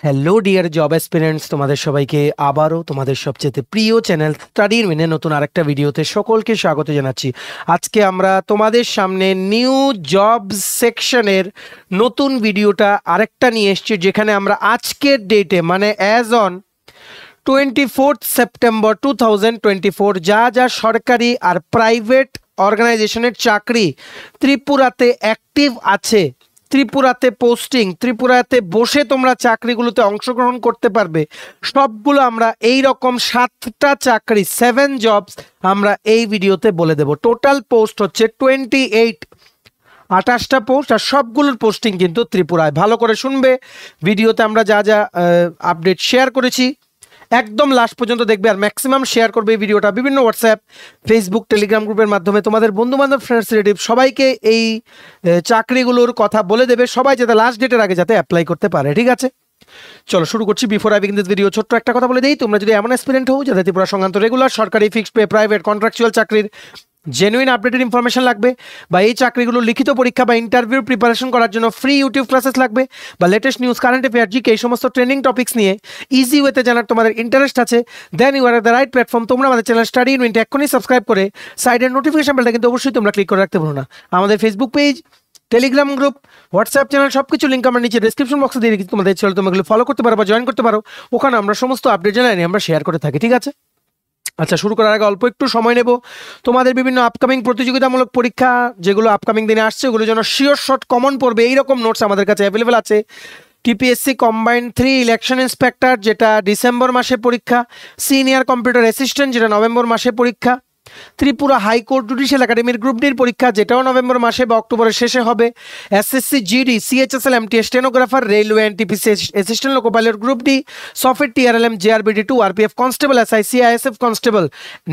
Hello dear job aspirants, তোমাদের সবাইকে আবারও তোমাদের সবচেয়ে প্রিয় চ্যানেল স্টাডির মিনে নতুন আরেকটা ভিডিওতে সকলকে স্বাগত জানাচ্ছি। আজকে আমরা তোমাদের সামনে নিউ জব সেকশনের নতুন ভিডিওটা আরেকটা নিয়ে এসেছি, যেখানে আমরা আজকের ডেটে মানে অ্যাজ অন 24 সেপ্টেম্বর 2024 যা যা সরকারি আর প্রাইভেট অর্গানাইজেশনের চাকরি ত্রিপুরাতে অ্যাক্টিভ আছে, ত্রিপুরাতে পোস্টিং, ত্রিপুরাতে বসে তোমরা চাকরিগুলোতে অংশগ্রহণ করতে পারবে, সবগুলো আমরা এই রকম 7টা চাকরি 7 জবস আমরা এই ভিডিওতে বলে দেব। টোটাল পোস্ট হচ্ছে 28টা পোস্ট, আর সবগুলোর পোস্টিং কিন্তু ত্রিপুরায়। ভালো করে শুনবে, ভিডিওতে আমরা যা যা আপডেট শেয়ার করেছি একদম লাস্ট পর্যন্ত দেখবে, আর ম্যাক্সিমাম শেয়ার করবে এই ভিডিওটা বিভিন্ন হোয়াটসঅ্যাপ, ফেসবুক, টেলিগ্রাম গ্রুপের মাধ্যমে তোমাদের বন্ধুবান্ধব, ফ্রেন্ডস, রিলেটিভ সবাইকে এই চাকরিগুলোর কথা বলে দেবে, সবাই যাতে লাস্ট ডেটের আগে যাতে অ্যাপ্লাই করতে পারে। ঠিক আছে, চলো শুরু করছি। Before I begin this video ছোট্ট একটা কথা বলে দিই, তোমরা যদি এমন অ্যাসপিরেন্ট হও যাতে ত্রিপুরা সংক্রান্ত রেগুলার সরকারি, ফিক্সড পে, প্রাইভেট, কন্ট্রাকচুয়াল চাকরির জেনুইন আপডেটেড ইনফরমেশন লাগবে, বা এই চাকরিগুলো লিখিত পরীক্ষা বা ইন্টারভিউ প্রিপারেশন করার জন্য ফ্রি ইউটিউব ক্লাসেস লাগবে, বা latest news, current affair, GK, এই সমস্ত ট্রেনিং টপিক্স নিয়ে ইজি ওয়েতে জানার তোমাদের ইন্টারেস্ট আছে, then you are the right platform. তোমরা আমাদের চ্যানেল স্টাডি ইন মিনিটে এক্ষুনি সাবস্ক্রাইব করে সাইডের নোটিফিকেশন বেলটা কিন্তু অবশ্যই তোমরা ক্লিক করে রাখতে ভুলো না। আমাদের Facebook page, Telegram group, WhatsApp channel সব কিছু লিঙ্ক আমরা নিচে ডিসক্রিপশন বক্সে দিয়ে রেখেছি, তোমাদের চ্যানেল তোমরা ফলো করতে পারো বা জয়েন করতে পারো, ওখানে আমরা সমস্ত আপডেট জানাই আমরা শেয়ার করে থাকি। ঠিক আছে, আচ্ছা শুরু করার আগে অল্প একটু সময় নেব। তোমাদের বিভিন্ন আপকামিং প্রতিযোগিতামূলক পরীক্ষা যেগুলো আপকামিং দিনে আসছে, ওগুলোর জন্য শিওর শর্ট কমন পড়বে এইরকম নোটস আমাদের কাছে অ্যাভেলেবেল আছে। টিপিএসসি কম্বাইন্ড 3 ইলেকশন ইন্সপেক্টর, যেটা ডিসেম্বর মাসে পরীক্ষা, সিনিয়র কম্পিউটার অ্যাসিস্ট্যান্ট, যেটা নভেম্বর মাসে পরীক্ষা, ত্রিপুরা হাইকোর্ট জুডিশিয়াল একাডেমির গ্রুপ ডির পরীক্ষা, যেটাও নভেম্বর মাসে বা অক্টোবরের শেষে হবে, SSC GD, CHSL, MTS stenographer, railway, NTPC assistant loco pilot group D, software, TRLM, JRBD 2, RPF constable, SIC, ISF constable,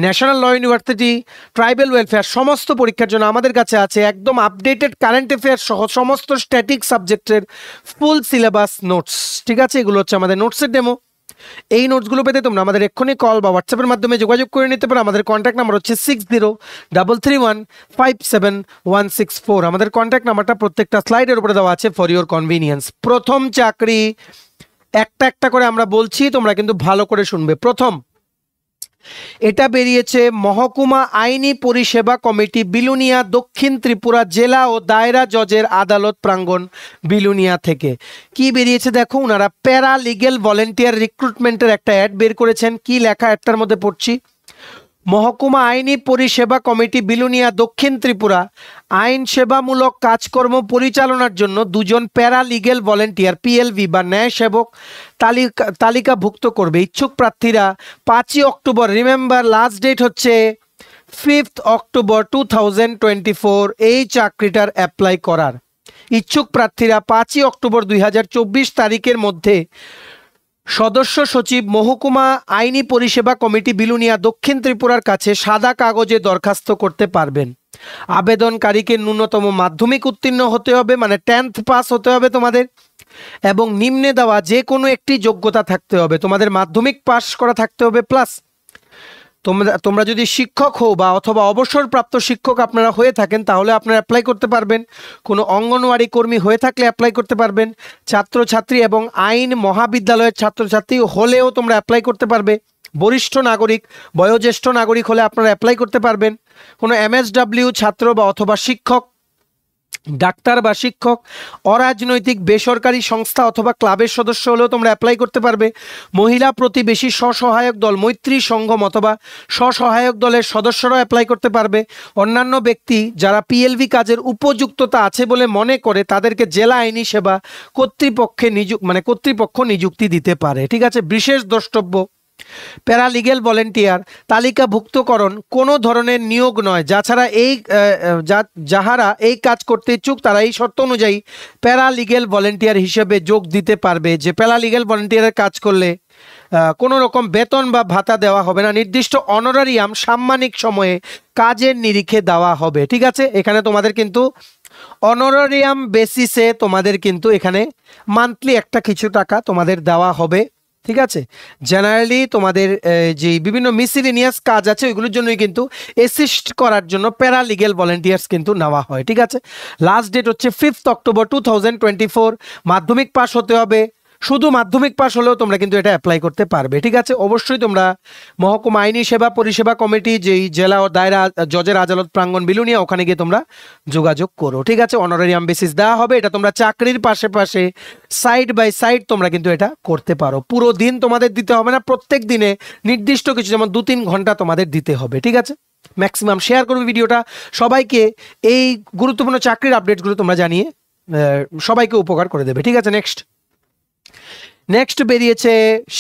national law university, tribal welfare, সমস্ত পরীক্ষার জন্য আমাদের কাছে আছে একদম আপডেটেড কারেন্ট অ্যাফেয়ার সহ সমস্ত স্ট্যাটিক সাবজেক্টের ফুল সিলেবাস নোটস। ঠিক আছে, এগুলো হচ্ছে আমাদের নোটসের ডেমো। এই নোটসগুলো পেতে তোমরা আমাদের এক্ষুনি কল বা হোয়াটসঅ্যাপের মাধ্যমে যোগাযোগ করে নিতে পারো। আমাদের কন্ট্যাক্ট নাম্বার হচ্ছে 6033157164। আমাদের কন্ট্যাক্ট নাম্বারটা প্রত্যেকটা স্লাইডের উপরে দেওয়া আছে ফর ইওর কনভিনিয়েন্স। প্রথম চাকরি একটা একটা করে আমরা বলছি, তোমরা কিন্তু ভালো করে শুনবে। প্রথম, এটা বেরিয়েছে মহকুমা আইনি পরিষেবা কমিটি, বিলুনিয়া, দক্ষিণ ত্রিপুরা জেলা ও দায়রা জজের আদালত প্রাঙ্গণ, বিলুনিয়া থেকে। কি বেরিয়েছে দেখো, ওনারা প্যারা লিগেল ভলেন্টিয়ার রিক্রুটমেন্টের একটা অ্যাড বের করেছেন। কি লেখা একটার মধ্যে পড়ছি, মহকুমা আইনি পরিষেবা কমিটি, বিলুনিয়া, দক্ষিণ ত্রিপুরা আইন সেবামূলক কাজকর্ম পরিচালনার জন্য 2জন প্যারা লিগেল ভলেন্টিয়ার পিএলভি বা ন্যায় সেবক তালিকাভুক্ত করবে। ইচ্ছুক প্রার্থীরা 5ই অক্টোবর, রিমেম্বার লাস্ট ডেট হচ্ছে 5th অক্টোবর 2024 এই চাকরিটার অ্যাপ্লাই করার। ইচ্ছুক প্রার্থীরা 5ই অক্টোবর 2024 তারিখের মধ্যে সদস্য সচিব, মহকুমা আইনি পরিষেবা কমিটি, বিলুনিয়া, দক্ষিণ ত্রিপুরার কাছে সাদা কাগজে দরখাস্ত করতে পারবেন। আবেদনকারীকে ন্যূনতম মাধ্যমিক উত্তীর্ণ হতে হবে, মানে 10th পাস হতে হবে তোমাদের, এবং নিম্নে দেওয়া যে কোনো একটি যোগ্যতা থাকতে হবে। তোমাদের মাধ্যমিক পাস করা থাকতে হবে, প্লাস তোমরা যদি শিক্ষক হও বা অথবা অবসরপ্রাপ্ত শিক্ষক আপনারা হয়ে থাকেন তাহলে আপনারা অ্যাপ্লাই করতে পারবেন। কোনো অঙ্গনওয়াড়ি কর্মী হয়ে থাকলে অ্যাপ্লাই করতে পারবেন। ছাত্রছাত্রী এবং আইন মহাবিদ্যালয়ের ছাত্রছাত্রী হলেও তোমরা অ্যাপ্লাই করতে পারবে। বরিষ্ঠ নাগরিক, বয়োজ্যেষ্ঠ নাগরিক হলে আপনারা অ্যাপ্লাই করতে পারবেন। কোনো এমএসডব্লিউ ছাত্র বা অথবা শিক্ষক, ডাক্তার বা শিক্ষক, অরাজনৈতিক বেসরকারি সংস্থা অথবা ক্লাবের সদস্য হলেও তোমরা অ্যাপ্লাই করতে পারবে। মহিলা প্রতিবেশী স্বসহায়ক দল, মৈত্রী সংঘম অথবা স্বসহায়ক দলের সদস্যরাও অ্যাপ্লাই করতে পারবে। অন্যান্য ব্যক্তি যারা পিএলভি কাজের উপযুক্ততা আছে বলে মনে করে তাদেরকে জেলা আইনি সেবা কর্তৃপক্ষ নিযুক্তি দিতে পারে। ঠিক আছে, বিশেষ দ্রষ্টব্য, প্যারালিগেল ভলেন্টিয়ার তালিকাভুক্তকরণ কোনো ধরনের নিয়োগ নয়। যাহারা এই কাজ করতে ইচ্ছুক তারা এই শর্ত অনুযায়ী প্যারালিগেল ভলেন্টিয়ার হিসেবে যোগ দিতে পারবে। যে প্যারালিগেল ভলেন্টিয়ারের কাজ করলে কোনো রকম বেতন বা ভাতা দেওয়া হবে না, নির্দিষ্ট অনারারিয়াম সাম্মানিক সময়ে কাজের নিরিখে দেওয়া হবে। ঠিক আছে, এখানে তোমাদের কিন্তু অনারারিয়াম বেসিসে তোমাদের কিন্তু এখানে মান্থলি একটা কিছু টাকা তোমাদের দেওয়া হবে। ঠিক আছে, জেনারেলি তোমাদের যে বিভিন্ন মিসিলিনিয়াস কাজ আছে ওইগুলোর জন্যই কিন্তু অ্যাসিস্ট করার জন্য প্যারালিগেল ভলেন্টিয়ার্স কিন্তু নেওয়া হয়। ঠিক আছে, লাস্ট ডেট হচ্ছে 5th অক্টোবর 2024। মাধ্যমিক পাস হতে হবে, শুধু মাধ্যমিক পাস হলেও তোমরা কিন্তু এটা অ্যাপ্লাই করতে পারবে, ঠিক আছে। অবশ্যই তোমরা মহকুমা আইনি সেবা পরিষেবা কমিটি, যেই জেলা ও দায়রা জজের আদালত প্রাঙ্গণ বিলুনিয়া, ওখানে গিয়ে তোমরা যোগাযোগ করো, ঠিক আছে। অনারারিয়াম বেসিস দেওয়া হবে। এটা তোমরা চাকরির পাশে পাশে সাইড বাই সাইড তোমরা কিন্তু এটা করতে পারো। পুরো দিন তোমাদের দিতে হবে না, প্রত্যেক দিনে নির্দিষ্ট কিছু, যেমন 2-3 ঘন্টা তোমাদের দিতে হবে, ঠিক আছে। ম্যাক্সিমাম শেয়ার করবে ভিডিওটা সবাইকে, এই গুরুত্বপূর্ণ চাকরির আপডেটগুলো তোমরা জানিয়ে সবাইকে উপকার করে দেবে, ঠিক আছে। নেক্সট বেরিয়েছে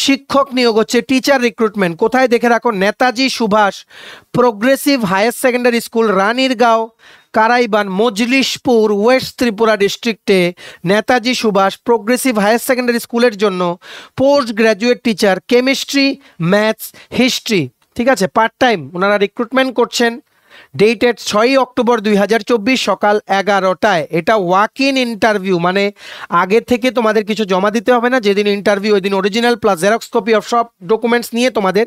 শিক্ষক নিয়োগ হচ্ছে, টিচার রিক্রুটমেন্ট। কোথায় দেখে রাখো, Netaji Subhash progressive higher secondary school, Ranirgaon, Karaiban, Majlishpur, west Tripura ডিস্ট্রিক্টে Netaji Subhash progressive higher secondary স্কুলের জন্য post graduate teacher chemistry, maths, history, ঠিক আছে, পার্ট টাইম ওনারা রিক্রুটমেন্ট করছেন। ডেটেড 6 অক্টোবর 2024 সকাল 11টায়। এটা ওয়াক ইন ইন্টারভিউ, মানে আগে থেকে তোমাদের কিছু জমা দিতে হবে না, যেদিন ইন্টারভিউ ওই দিন original plus xerox copy of সব ডকুমেন্টস নিয়ে তোমাদের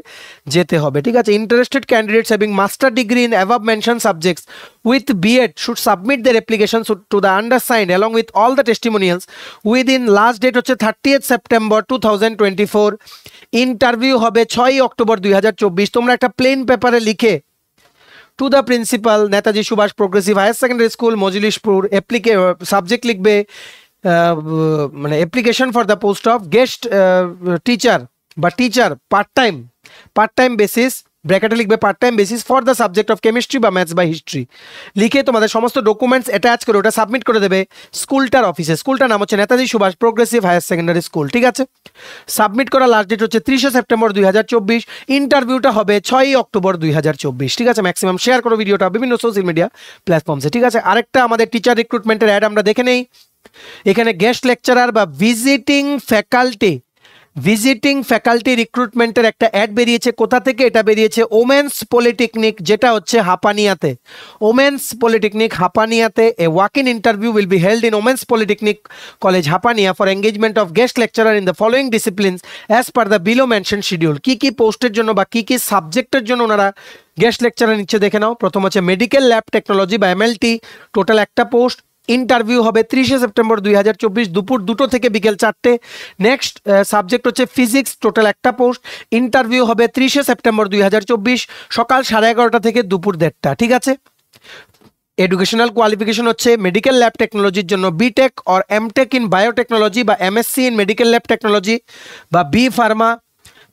যেতে হবে, ঠিক আছে। Interested candidates having master degree in above mention subjects with B Ed should submit their application to the undersigned along with all the testimonials within, last date হচ্ছে 30th September 2024। Interview হবে 6 October 2024। তোমরা একটা প্লেন পেপারে লিখে to the principal Netaji Subhash progressive higher secondary school Majlishpur, subject লিখবে মানে application for the post of guest teacher বা teacher part time basis, ব্র্যাকেটে লিখবে part time basis for the subject of chemistry বা ম্যাথস বা হিস্ট্রি, লিখে তোমাদের সমস্ত ডকুমেন্টস অ্যাটাচ করে ওটা সাবমিট করে দেবে স্কুলটার অফিসে। স্কুলটার নাম হচ্ছে Netaji Subhash progressive higher secondary school, ঠিক আছে। সাবমিট করা লাস্ট ডেট হচ্ছে 30 সেপ্টেম্বর 2024। ইন্টারভিউটা হবে 6 অক্টোবর 2024, ঠিক আছে। ম্যাক্সিমাম শেয়ার করো ভিডিওটা বিভিন্ন সোশ্যাল মিডিয়া প্ল্যাটফর্মসে, ঠিক আছে। আরেকটা আমাদের টিচার রিক্রুটমেন্টের অ্যাড আমরা দেখে নেই। এখানে গেস্ট লেকচারার বা ভিজিটিং ফ্যাকাল্টি রিক্রুটমেন্টের একটা অ্যাড বেরিয়েছে। কোথা থেকে এটা বেরিয়েছে, ওমেন্স পলিটেকনিক, যেটা হচ্ছে হাপানিয়াতে। ওমেন্স পলিটেকনিক হাপানিয়াতে a walk in interview will be held in women's polytechnic college Hapania for engagement of guest lecturer in the following disciplines as per the below mention schedule. কি কি পোস্টের জন্য বা কি কি সাবজেক্টের জন্য ওনারা গেস্ট লেকচারার নিচ্ছে দেখে নাও। প্রথম হচ্ছে মেডিকেল ল্যাব টেকনোলজি বা এমএলটি, টোটাল একটা পোস্ট। ইন্টারভিউ হবে 30 সেপ্টেম্বর 2024 দুপুর 2টো থেকে বিকেল 4টে। নেক্সট সাবজেক্ট হচ্ছে ফিজিক্স, টোটাল একটা পোস্ট। ইন্টারভিউ হবে 30 সেপ্টেম্বর 2024 সকাল 11:30 থেকে দুপুর 1:30, ঠিক আছে। এডুকেশনাল কোয়ালিফিকেশন হচ্ছে মেডিকেল ল্যাব টেকনোলজির জন্য BTech or MTech in biotechnology বা MSc in medical lab technology বা বি ফার্মা,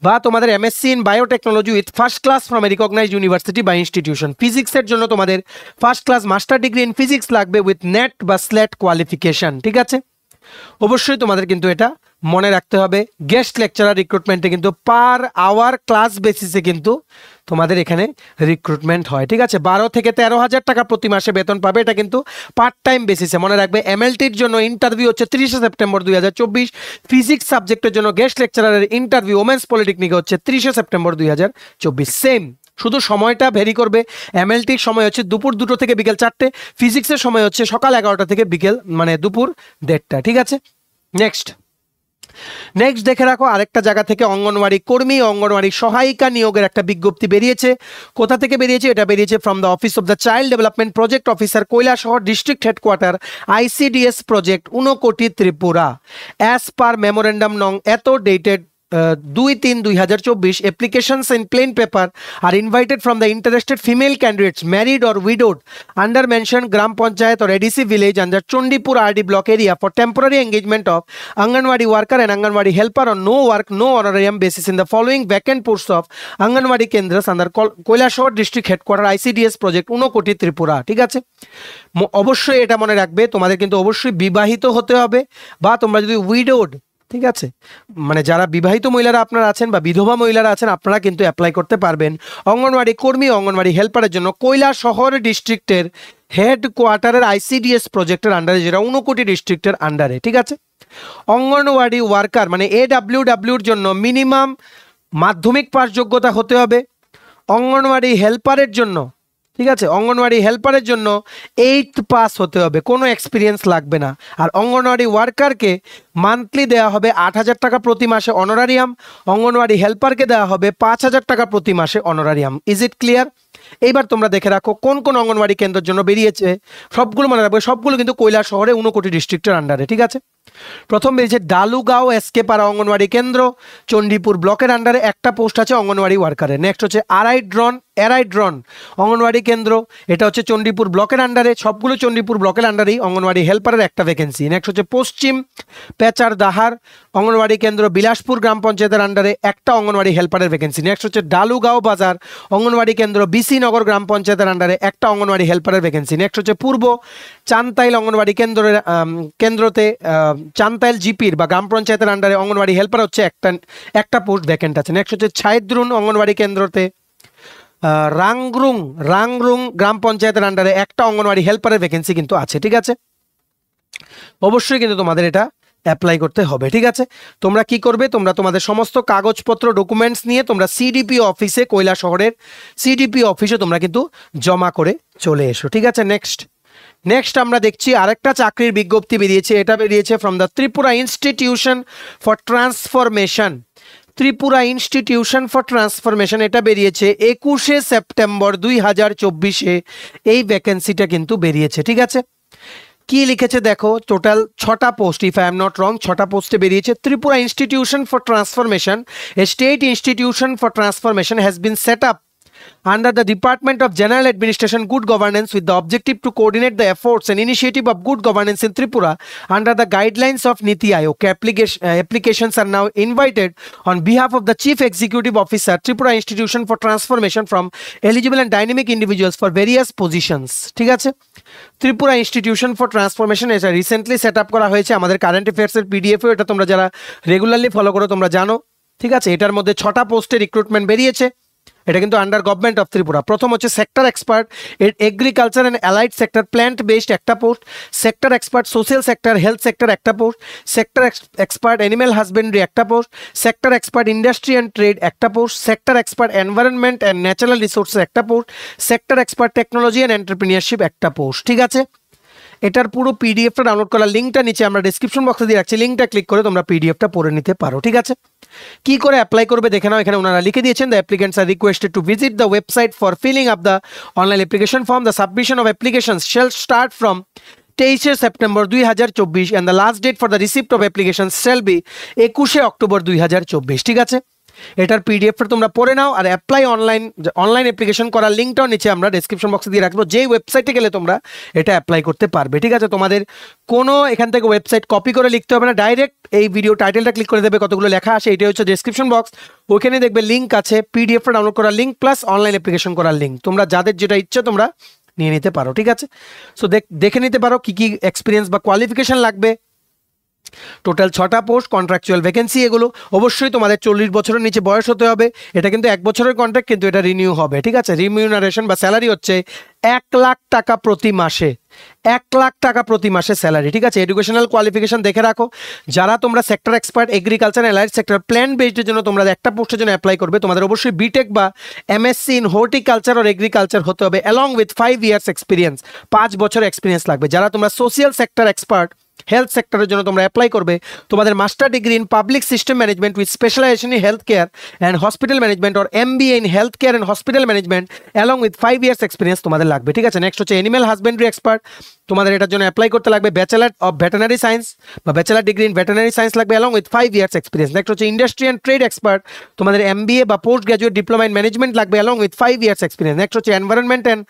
বা তোমাদের MSc in biotechnology with first class from a recognised university বা ইনস্টিটিউশন। ফিজিক্সের জন্য তোমাদের first class master degree in physics লাগবে উইথ নেট বা স্লেট কোয়ালিফিকেশন, ঠিক আছে। অবশ্যই তোমাদের কিন্তু এটা মনে রাখতে হবে। গেস্ট লেকচারার রিক্রুটমেন্টে কিন্তু পার আওয়ার ক্লাস বেসিসে কিন্তু তোমাদের এখানে রিক্রুটমেন্ট হয়, ঠিক আছে। 12 থেকে 13,000 টাকা প্রতি মাসে বেতন পাবে। এটা কিন্তু পার্ট টাইম বেসিসে, মনে রাখবে। এমএলটির জন্য ইন্টারভিউ হচ্ছে 30 সেপ্টেম্বর 2024। ফিজিক্স সাবজেক্টের জন্য গেস্ট লেকচারারের ইন্টারভিউ ওমেন্স পলিটেকনিকে হচ্ছে 30 সেপ্টেম্বর 2024। সেম, শুধু সময়টা ভেরি করবে। এমএলটির সময় হচ্ছে দুপুর 2টো থেকে বিকেল 4টে, ফিজিক্সের সময় হচ্ছে সকাল 11টা থেকে বিকেল মানে দুপুর 1:30, ঠিক আছে। নেক্সট দেখে রাখো, আরেকটা জায়গা থেকে অঙ্গনওয়াড়ি কর্মী, অঙ্গনওয়াড়ি সহায়িকা নিয়োগের একটা বিজ্ঞপ্তি বেরিয়েছে। কোথা থেকে বেরিয়েছে, এটা বেরিয়েছে from the office of the child development project officer Kailashahar district headquarter ICDS project Unakoti Tripura. As per memorandum নং এত dated 2/3/2024 applications in plain paper are invited from the interested female candidates married or widowed under mentioned Gram Panchayat or ADC village under Chondipur RD block area for temporary engagement of Anganwadi worker and Anganwadi helper on no work no honorarium basis in the following vacant posts of Anganwadi Kendras under Koilashhar district headquarter ICDS project Unokoti Tripura। ঠিক আছে, অবশ্যই এটা মনে রাখবে, তোমাদের কিন্তু অবশ্যই বিবাহিত হতে হবে বা তোমরা যদি উইডোড, ঠিক আছে, মানে যারা বিবাহিত মহিলারা আপনারা আছেন বা বিধবা মহিলারা আছেন আপনারা কিন্তু অ্যাপ্লাই করতে পারবেন অঙ্গনওয়াড়ি কর্মী অঙ্গনওয়াড়ি হেল্পারের জন্য কৈলাসহর ডিস্ট্রিক্টের হেডকোয়ার্টারের আইসিডিএস প্রজেক্টের আন্ডারে, যেটা ঊনকোটি ডিস্ট্রিক্টের আন্ডারে। ঠিক আছে, অঙ্গনওয়াড়ি ওয়ার্কার মানে AWWর জন্য মিনিমাম মাধ্যমিক পাস যোগ্যতা হতে হবে। অঙ্গনওয়াড়ি হেল্পারের জন্য, ঠিক আছে, অঙ্গনওয়াড়ি হেল্পারের জন্য 8th পাস হতে হবে, কোনো এক্সপিরিয়েন্স লাগবে না। আর অঙ্গনওয়াড়ি ওয়ার্কারকে মান্থলি দেওয়া হবে 8,000 টাকা প্রতি মাসে অনারারিয়াম, অঙ্গনওয়াড়ি হেল্পারকে দেওয়া হবে 5,000 টাকা প্রতি মাসে অনারারিয়াম। Is it clear? এইবার তোমরা দেখে রাখো কোন কোন অঙ্গনওয়াড়ি কেন্দ্রের জন্য বেরিয়েছে, সবগুলো মনে রাখবে, সবগুলো কিন্তু কৈলাসহরে ঊনকোটি ডিস্ট্রিক্টের আন্ডারে। ঠিক আছে, প্রথম বেরিয়েছে ডালুগাঁও এসকে পাড়া অঙ্গনওয়াড়ি কেন্দ্র, চণ্ডীপুর ব্লকের আন্ডারে একটা পোস্ট আছে অঙ্গনওয়াড়ি ওয়ার্কারের। নেক্সট হচ্ছে এরাইড্রন অঙ্গনওয়াড়ি কেন্দ্র, এটা হচ্ছে চণ্ডীপুর ব্লকের আন্ডারে, সবগুলো চণ্ডীপুর ব্লকের আন্ডারেই অঙ্গনওয়াড়ি হেল্পারের একটা ভ্যাকেন্সি। নেক্সট হচ্ছে পশ্চিম পেচার দাহার অঙ্গনওয়াড়ি কেন্দ্র, বিলাসপুর গ্রাম পঞ্চায়েতের আন্ডারে একটা অঙ্গনওয়াড়ি হেল্পারের ভ্যাকেন্সি। নেক্সট হচ্ছে ডালুগাঁও বাজার অঙ্গনওয়াড়ি কেন্দ্র, বিসি নগর গ্রাম পঞ্চায়েতের আন্ডারে একটা অঙ্গনওয়াড়ি হেল্পারের ভ্যাকেন্সি। নেক্সট হচ্ছে পূর্ব চান্তাইল অঙ্গনওয়াড়ি কেন্দ্রতে চান্তাইল জিপির বা গ্রাম পঞ্চায়েতের আন্ডারে অঙ্গনওয়াড়ি হেল্পার হচ্ছে একটা পোস্ট ভ্যাকেন্ট আছে। নেক্সট হচ্ছে ছাইদ্রুন অঙ্গনওয়াড়ি কেন্দ্রতে রাংরুং গ্রাম পঞ্চায়েতের আন্ডারে একটা অঙ্গনওয়াড়ি হেল্পারের ভ্যাকেন্সি কিন্তু আছে। ঠিক আছে, অবশ্যই কিন্তু তোমাদের এটা অ্যাপ্লাই করতে হবে। ঠিক আছে, তোমরা কি করবে, তোমরা তোমাদের সমস্ত কাগজপত্র ডকুমেন্টস নিয়ে তোমরা সিডিপি অফিসে, কৈলাসহরের সিডিপি অফিসে তোমরা কিন্তু জমা করে চলে এসো। ঠিক আছে, নেক্সট আমরা দেখছি আরেকটা চাকরির বিজ্ঞপ্তি বেরিয়েছে। এটা বেরিয়েছে from the Tripura institution for transformation. Tripura institution for transformation এটা বেরিয়েছে 21শে সেপ্টেম্বর 2024-এ এই ভ্যাকেন্সিটা কিন্তু বেরিয়েছে। ঠিক আছে, কি লিখেছে দেখো, টোটাল 6টা post, if I am not wrong 6টা পোস্টে বেরিয়েছে। Tripura institution for transformation, a state institution for transformation has been set up under the Department of General Administration Good Governance with the objective to coordinate the efforts and initiative of good governance in Tripura under the guidelines of Niti Aayog. Applications are now invited on behalf of the Chief Executive Officer, Tripura Institution for Transformation from eligible and dynamic individuals for various positions. ঠিক আছে, Tripura institution for transformation এটা recently set up করা হয়েছে। আমাদের current অ্যাফেয়ার্সের পিডিএফও এটা তোমরা যারা regularly follow করো তোমরা জানো। ঠিক আছে, এটার মধ্যে 6টা পোস্টে রিক্রুটমেন্ট বেরিয়েছে। এটা কিন্তু আন্ডার গভর্নমেন্ট অফ ত্রিপুরা। প্রথম হচ্ছে sector expert agriculture and allied sector plant based একটা post, sector expert social sector health sector একটা post, sector expert animal husbandry একটা post, sector expert industry and trade একটা post, sector expert environment and natural resources একটা post, sector expert technology and entrepreneurship একটা post. ঠিক আছে, এটার পুরো পিডিএফটা ডাউনলোড করার লিঙ্কটা নিচে আমরা ডেসক্রিপশন বক্সে দিয়ে রাখছি, লিঙ্কটা ক্লিক করে তোমরা পিডিএফটা পড়ে নিতে পারো। ঠিক আছে, কি করে অ্যাপ্লাই করবে দেখে নাও। এখানে ওনারা লিখে দিয়েছেন, the applicants are requested to visit the website for filling up the online application form. The submission of applications shall start from 23শে September 2024 and the last date for the receipt of applications shall be 21শে October 2024। ঠিক আছে, এটার পিডিএফটা তোমরা পড়ে নাও। আর online application করার লিঙ্কটাও নিচে আমরা ডেসক্রিপশন বক্সে দিয়ে রাখবো, যেই ওয়েবসাইটে গেলে তোমরা এটা অ্যাপ্লাই করতে পারবে। ঠিক আছে, তোমাদের কোনো এখান থেকে ওয়েবসাইট কপি করে লিখতে হবে না, ডাইরেক্ট এই ভিডিও টাইটেলটা ক্লিক করে দেবে, কতগুলো লেখা আসে, এটাই হচ্ছে ডেসক্রিপশন বক্স। ওখানে দেখবে লিঙ্ক আছে, পিডিএফটা ডাউনলোড করার লিঙ্ক প্লাস অনলাইন অ্যাপ্লিকেশন করার লিঙ্ক। তোমরা যাদের যেটা ইচ্ছে তোমরা নিয়ে নিতে পারো। ঠিক আছে, সো দেখে নিতে পারো কি কি এক্সপিরিয়েন্স বা কোয়ালিফিকেশন লাগবে। টোটাল 6টা পোস্ট, কন্ট্রাকচুয়াল ভ্যাকেন্সি এগুলো। অবশ্যই তোমাদের 40 বছরের নিচে বয়স হতে হবে। এটা কিন্তু 1 বছরের কন্ট্রাক্ট, কিন্তু এটা রিনিউ হবে। ঠিক আছে, রিমিউনারেশন বা স্যালারি হচ্ছে 1 লাখ টাকা প্রতি মাসে, 1 লাখ টাকা প্রতি মাসে স্যালারি। ঠিক আছে, এডুকেশনাল কোয়ালিফিকেশন দেখে রাখো। যারা তোমরা sector expert agriculture allied sector plan বেসডের জন্য তোমরা একটা পোস্টের জন্য অ্যাপ্লাই করবে, তোমাদের অবশ্যই বিটেক বা MSc in horticulture or agriculture হতে হবে, অ্যালং উইথ 5 ইয়ার্স এক্সপিরিয়েন্স, 5 বছর এক্সপিরিয়েন্স লাগবে। যারা তোমরা সোশ্যাল সেক্টর এক্সপার্ট হেলথ সেক্টরের জন্য তোমরা অ্যাপ্লাই করবে, তোমাদের master degree in public system management with specialisation in health care and hospital management or MBA in health care and hospital management along with 5 years experience তোমাদের লাগবে। ঠিক আছে, next হচ্ছে অ্যানিম্যাল হাজবেন্ডারি এক্সপার্ট, তোমাদের এটার জন্য অ্যাপ্লাই করতে লাগবে ব্যাচেলার অফ ভেটেনারি সায়েন্স বা bachelor degree in veterinary science লাগবে along with 5 years experience. Next হচ্ছে ইন্ডাস্ট্রি অ্যান্ড ট্রেড এক্সপার্ট, তোমাদের এমবিএ বা post graduate diploma in management লাগবে along with 5 years experience. Next হচ্ছে environment and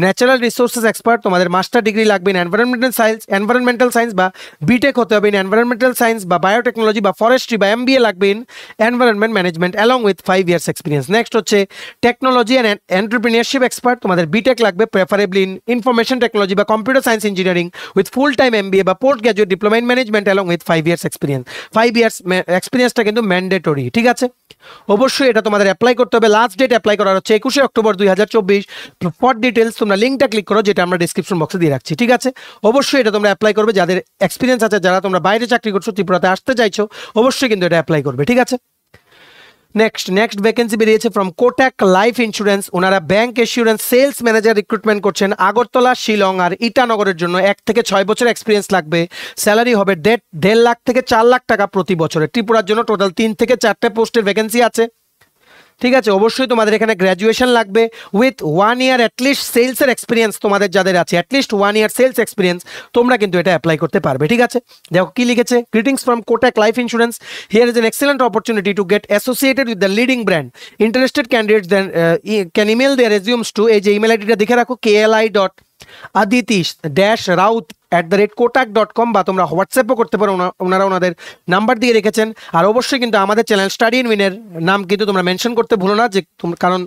natural resources expert, তোমাদের master degree লাগবে in environmental science বা BTech হতে হবে ইন এনভায়রনমেন্টাল সায়েন্স বা বায়োটেকনোলজি বা ফরেস্ট্রি বা এমবিএ লাগবে in environment management along with 5 years experience. Next হচ্ছে টেকনোলজি অ্যান্ড এন্টারপ্রেনিয়ারশিপ এক্সপার্ট, তোমাদের বিটেক লাগবে প্রেফারেবলি ইন ইনফরমেশন টেকনোলজি বা computer science engineering with full-time MBA বা post graduate diploma in management along with 5 years experience। 5 years এক্সপিরিয়েন্সটা কিন্তু mandatory. ঠিক আছে, অবশ্যই এটা তোমাদের অ্যাপ্লাই করতে হবে। লাস্ট ডেট অ্যাপ্লাই করার হচ্ছে 21শে অক্টোবর 2024। ফর ডিটেলস তোমরা লিঙ্কটা ক্লিক করো, যেটা আমরা ডেসক্রিপশন বক্সে দিয়ে রাখছি। ঠিক আছে, অবশ্যই এটা তোমরা অ্যাপ্লাই করবে, যাদের এক্সপিরিয়েন্স আছে, যারা তোমরা বাইরে চাকরি করছো, ত্রিপুরাতে আসতে চাইছো, অবশ্যই কিন্তু এটা অ্যাপ্লাই করবে। ঠিক আছে, নেক্সট ভ্যাকেন্সি বেরিয়েছে ফ্রম কোটাক লাইফ ইন্স্যুরেন্স। ওনারা bank assurance sales manager recruitment করছেন আগরতলা, শিলং আর ইটানগরের জন্য। 1 থেকে 6 বছর এক্সপিরিয়েন্স লাগবে। স্যালারি হবে 1.5 লাখ থেকে 4 লাখ টাকা প্রতি বছরে। ত্রিপুরার জন্য টোটাল 3 থেকে 4টে পোস্টের ভ্যাকেন্সি আছে। ঠিক আছে, অবশ্যই তোমাদের এখানে গ্র্যাজুয়েশন লাগবে উইথ 1 ইয়ার অ্যাটলিস্ট সেলসের এক্সপিরিয়েন্স তোমাদের যাদের আছে, অ্যাটলিস্ট 1 ইয়ার সেলস এক্সপিরিয়েন্স, তোমরা কিন্তু এটা অ্যাপ্লাই করতে পারবে। ঠিক আছে, দেখো কি লিখেছে, greetings from Kotak life insurance, here is an excellent opportunity to get associated with the leading brand, interested candidates then can email their resumes to, এই যে ইমেল আইডিটা দেখে রাখো, KLI.aditi@kotak.com, বা তোমরা হোয়াটসঅ্যাপও করতে পারো, ওনারা ওনাদের নাম্বার দিয়ে রেখেছেন। আর অবশ্যই কিন্তু আমাদের চ্যানেল স্টাডি ইন উইনের নাম কিন্তু তোমরা মেনশন করতে ভুলো না, যে কারণ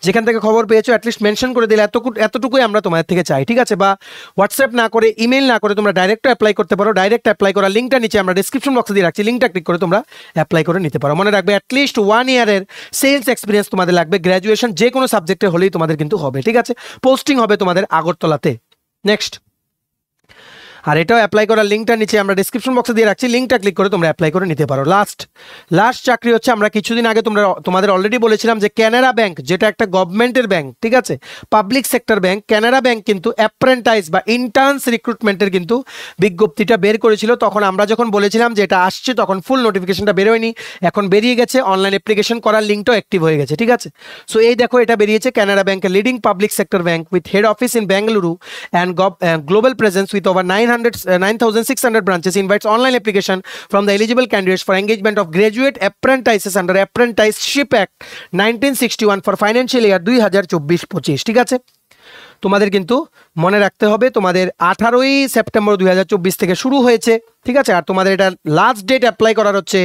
যেখান থেকে খবর পেয়েছো অ্যাটলিস্ট মেনশন করে দিলে এতটুকুই আমরা তোমাদের থেকে চাই। ঠিক আছে, বা হোয়াটসঅ্যাপ না করে ইমেল না করে তোমরা ডাইরেক্ট অ্যাপ্লাই করতে পারো। ডাইরেক্ট অ্যাপ্লাই করার লিঙ্কটা নিচে আমরা ডিসক্রিপশন বক্সে দিয়ে রাখছি, লিঙ্কটা ক্লিক করে তোমরা অ্যাপ্লাই করে নিতে পারো। মনে রাখবে অ্যাটলিস্ট 1 ইয়ারের সেলস এক্সপিরিয়েন্স তোমাদের লাগবে, গ্র্যাজুয়েশন যে কোনো সাবজেক্টে হলেই তোমাদের কিন্তু হবে। ঠিক আছে, পোস্টিং হবে তোমাদের আগরতলাতে। নেক্সট, আর এটাও অ্যাপ্লাই করার লিঙ্কটা নিচে আমরা ডিসক্রিপশন বক্সে দিয়ে রাখছি, লিঙ্কটা ক্লিক করে তোমরা অ্যাপ্লাই করে নিতে পারো। লাস্ট চাকরি হচ্ছে, আমরা কিছুদিন আগে তোমাদের অলরেডি বলেছিলাম যে ক্যানারা ব্যাংক, যেটা একটা গভর্নমেন্টের ব্যাংক, ঠিক আছে, public sector bank, Canara bank কিন্তু অ্যাপ্রেন্টাইজ বা ইন্টার্নস রিক্রুটমেন্টের কিন্তু বিজ্ঞপ্তিটা বের করেছিল। তখন আমরা যখন বলেছিলাম যে এটা আসছে, তখন ফুল নোটিফিকেশনটা বেরোয়নি, এখন বেরিয়ে গেছে, অনলাইন অ্যাপ্লিকেশন করার লিঙ্কটাও অ্যাক্টিভ হয়ে গেছে। ঠিক আছে, সো এই দেখো এটা বেরিয়েছে, ক্যানারা ব্যাংকের leading public sector bank with head office in Bengaluru and global presence with over 9,600 branches invites online application from the eligible candidates for engagement of graduate apprentices under Apprenticeship Act 1961 for financial year 2024-25। ঠিক আছে, তোমাদের কিন্তু মনে রাখতে হবে তোমাদের 18ই September 2024 থেকে শুরু হয়েছে। ঠিক আছে, আর তোমাদের এটা লাস্ট ডেট অ্যাপ্লাই করার হচ্ছে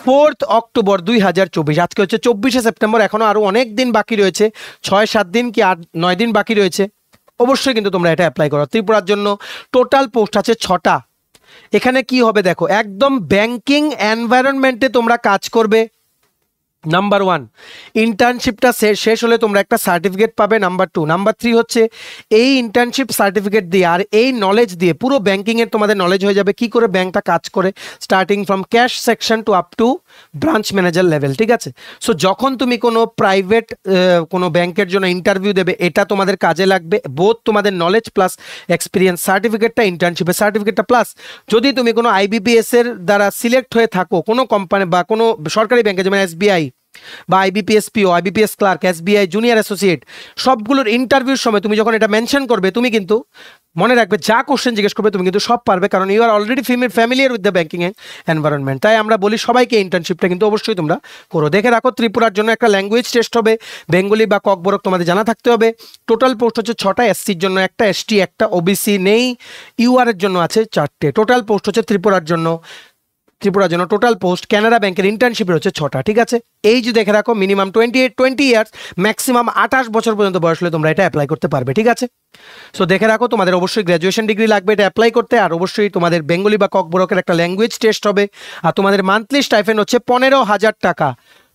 4 অক্টোবর 2024। আজকে হচ্ছে 24শে সেপ্টেম্বর, এখনো আরো অনেক দিন বাকি রয়েছে, 6-7 দিন কি 8-9 দিন বাকি রয়েছে। অবশ্যই কিন্তু তোমরা এটা অ্যাপ্লাই করো। ত্রিপুরার জন্য টোটাল পোস্ট আছে 6টা। এখানে কি হবে দেখো, একদম ব্যাংকিং এনভায়রনমেন্টে তোমরা কাজ করবে। নাম্বার 1, ইন্টার্নশিপটা শেষ হলে তোমরা একটা সার্টিফিকেট পাবে। নাম্বার 2, নাম্বার 3 হচ্ছে এই ইন্টার্নশিপ সার্টিফিকেট দিয়ে আর এই নলেজ দিয়ে পুরো ব্যাংকিংয়ের তোমাদের নলেজ হয়ে যাবে, কি করে ব্যাংকটা কাজ করে, starting from cash section to up to branch manager level. ঠিক আছে, সো যখন তুমি কোনো প্রাইভেট কোনো ব্যাংকের জন্য ইন্টারভিউ দেবে, এটা তোমাদের কাজে লাগবে, বোথ তোমাদের নলেজ প্লাস এক্সপিরিয়েন্স। সার্টিফিকেটটা, ইন্টার্নশিপের সার্টিফিকেটটা, প্লাস যদি তুমি কোনো IBPS এর দ্বারা সিলেক্ট হয়ে থাকো কোনো কোম্পানি বা কোনো সরকারি ব্যাংকে, যেমন SBI বা IBPS PO, IBPS clerk, SBI junior associate, সবগুলোর ইন্টারভিউর সময় তুমি যখন এটা মেনশন করবে, তুমি কিন্তু মনে রাখবে যা কোশ্চেন জিজ্ঞেস করবে তুমি কিন্তু সব পারবে, কারণ you are already familiar with the banking environment. তাই আমরা বলি সবাইকে ইন্টার্নশিপটা কিন্তু অবশ্যই তোমরা করো। দেখে রাখো, ত্রিপুরার জন্য একটা ল্যাঙ্গুয়েজ টেস্ট হবে, বেঙ্গলি বা ককবরক তোমাদের জানা থাকতে হবে। টোটাল পোস্ট হচ্ছে 6টা, SCর জন্য একটা, ST একটা, OBC নেই, UR এর জন্য আছে 4টে। টোটাল পোস্ট হচ্ছে ত্রিপুরার জন্য টোটাল পোস্ট ক্যানারা ব্যাংকের ইন্টার্নশিপের হচ্ছে 6টা। ঠিক আছে, এই যে দেখে রাখো, মিনিমাম 20 ইয়ার্স, ম্যাক্সিমাম 28 বছর পর্যন্ত বয়স হলে তোমরা এটা অ্যাপ্লাই করতে পারবে। ঠিক আছে, সো দেখে রাখো, তোমাদের অবশ্যই গ্র্যাজুয়েশন ডিগ্রি লাগবে এটা অ্যাপ্লাই করতে, আর অবশ্যই তোমাদের বেঙ্গলি বা ককবরকের একটা ল্যাঙ্গুয়েজ টেস্ট হবে। আর তোমাদের মান্থলি স্টাইফেন্ড হচ্ছে 15,000 টাকা।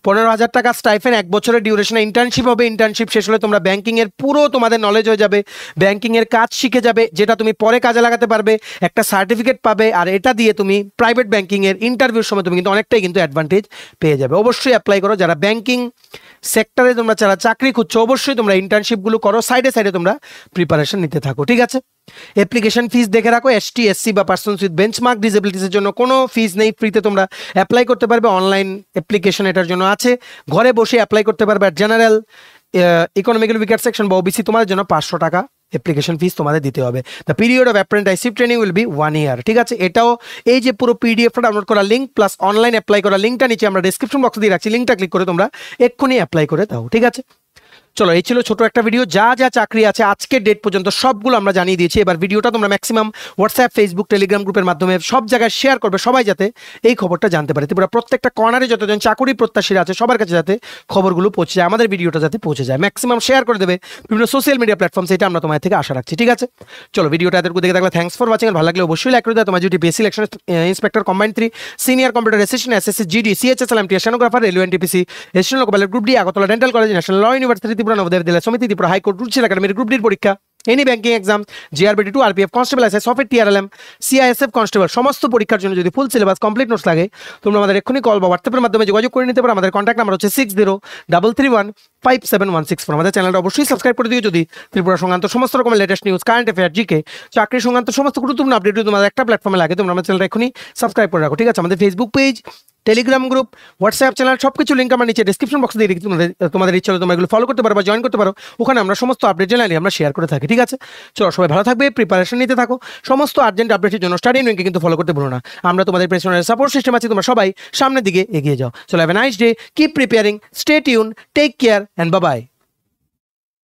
15,000 টাকা স্টাইফেন্ড, 1 বছরের ডিউরেশনে ইন্টার্নশিপ হবে। ইন্টার্নশিপ শেষ হলে তোমরা ব্যাংকিংয়ের পুরো তোমাদের নলেজ হয়ে যাবে, ব্যাংকিংয়ের কাজ শিখে যাবে, যেটা তুমি পরে কাজে লাগাতে পারবে, একটা সার্টিফিকেট পাবে, আর এটা দিয়ে তুমি প্রাইভেট ব্যাংকিংয়ের ইন্টারভিউর সময় তুমি কিন্তু অনেকটাই কিন্তু অ্যাডভান্টেজ পেয়ে যাবে। অবশ্যই অ্যাপ্লাই করো, যারা ব্যাংকিং সেক্টরে তোমরা যারা চাকরি খুঁজছো, অবশ্যই তোমরা ইন্টার্নশিপগুলো করো, সাইডে তোমরা প্রিপারেশন নিতে থাকো। ঠিক আছে, অ্যাপ্লিকেশন ফিস দেখে রাখো, ST SC বা পার্সনস উইথ বেঞ্চমার্ক ডিসেবিলিটিসের জন্য কোনো ফিস নেই, ফ্রিতে তোমরা অ্যাপ্লাই করতে পারবে। অনলাইন অ্যাপ্লিকেশন এটার জন্য আছে, ঘরে বসে অ্যাপ্লাই করতে পারবে। আর জেনারেল, ইকোনমিক্যাল উইকার সেকশন বা OBC তোমাদের জন্য 500 টাকা অ্যাপ্লিকেশন ফিস তোমাদের দিতে হবে। The period of apprenticeship training will be 1 ইয়ার। ঠিক আছে, এটাও এই যে পুরো PDF ডাউনলোড করা লিঙ্ক প্লাস অনলাইন অ্যাপ্লাই করা লিঙ্কটা নিচে আমরা ডিসক্রিপশন বক্সে দিয়ে রাখছি, লিঙ্কটা ক্লিক করে তোমরা এক্ষুনি অ্যাপ্লাই করে দাও। ঠিক আছে, চলো, এই ছিল ছোট একটা ভিডিও। যা যা চাকরি আছে আজকের ডেট পর্যন্ত সবগুলো আমরা জানিয়ে দিয়েছি। এবার ভিডিওটা তোমরা ম্যাক্সিমাম হোয়াটসঅ্যাপ, ফেসবুক, টেলিগ্রাম গ্রুপের মাধ্যমে সব জায়গায় শেয়ার করবে, সবাই যাতে এই খবরটা জানতে পারে। ত্রিপুরা প্রত্যেকটা কর্নারে যতজন চাকরি প্রত্যাশীরা আছে সবার কাছে যাতে খবরগুলো পৌঁছে যায়, আমাদের ভিডিওটা যাতে পৌঁছে যায়। ম্যাক্সিমাম শেয়ার করে দেবে বিভিন্ন সোশ্যাল মিডিয়া প্ল্যাটফর্ম, সেটা আমরা তোমাদের থেকে আশা রাখছি। ঠিক আছে, চলো, ভিডিওটা এতটুকু দেখে থাকলে থ্যাঙ্কস ফর ওয়াচিং। আর ভালো লাগলে অবশ্যই লাইক করে দাও। তোমার যদি basic election inspector combined 3, senior computer assistant, SSC GD, CHSL MT, stenographer, railway NTPC, Asian local group D, Agartala dental college, national law university Tripura, Navodaya Vidyalaya Samiti Tripura, high court, রুচিল একাডেমির গ্রুপ ডির পরীক্ষা, any banking exam, GRBT 2, RPF constable, SS software, TRLM, CISF constable, সমস্ত পরীক্ষার জন্য যদি full syllabus complete notes লাগে, তোমরা আমাদের এক্ষুনি কল বা হোয়াটসঅ্যাপের মাধ্যমে যোগাযোগ করে নিতে পারো। আমাদের কন্ট্যাক্ট নাম্বার হচ্ছে 6033157164। আমাদের চ্যানেলটা অবশ্যই সাবস্ক্রাইব করে দিও যদি ত্রিপুরা সংক্রান্ত সমস্ত রকমের latest news, current affair, GK, চাকরি সংক্রান্ত সমস্ত গুরুত্বপূর্ণ আপডেট তোমাদের একটা প্ল্যাটফর্মে লাগে, তোমরা আমাদের চ্যানেলটা এখনই সাবস্ক্রাইব করে রাখো। ঠিক আছে, আমাদের Facebook page Telegram group, WhatsApp channel, সব কিছু লিঙ্ক আমরা নিচে ডিসক্রিপশন বক্সে দিয়ে রেখেছি। তোমাদের ইচ্ছা হলে তোমরা এগুলো ফলো করতে পারো বা জয়েন করতে পারো। ওখানে আমরা সমস্ত আপডেট জেনারেলি আমরা শেয়ার করে থাকি, ঠিক আছে? চলো সবাই ভালো থাকবে, প্রিপারেশন নিতে থাকো। সমস্ত আর্জেন্ট আপডেটের জন্য স্টাডি ইউনিয়নকে কিন্তু ফলো করতে ভুলো না। আমরা তোমাদের পেছনের সাপোর্ট সিস্টেম আছে, তোমরা সবাই সামনের দিকে এগিয়ে যাও। চলো have a nice day, keep preparing, stay tune, take care and bye by.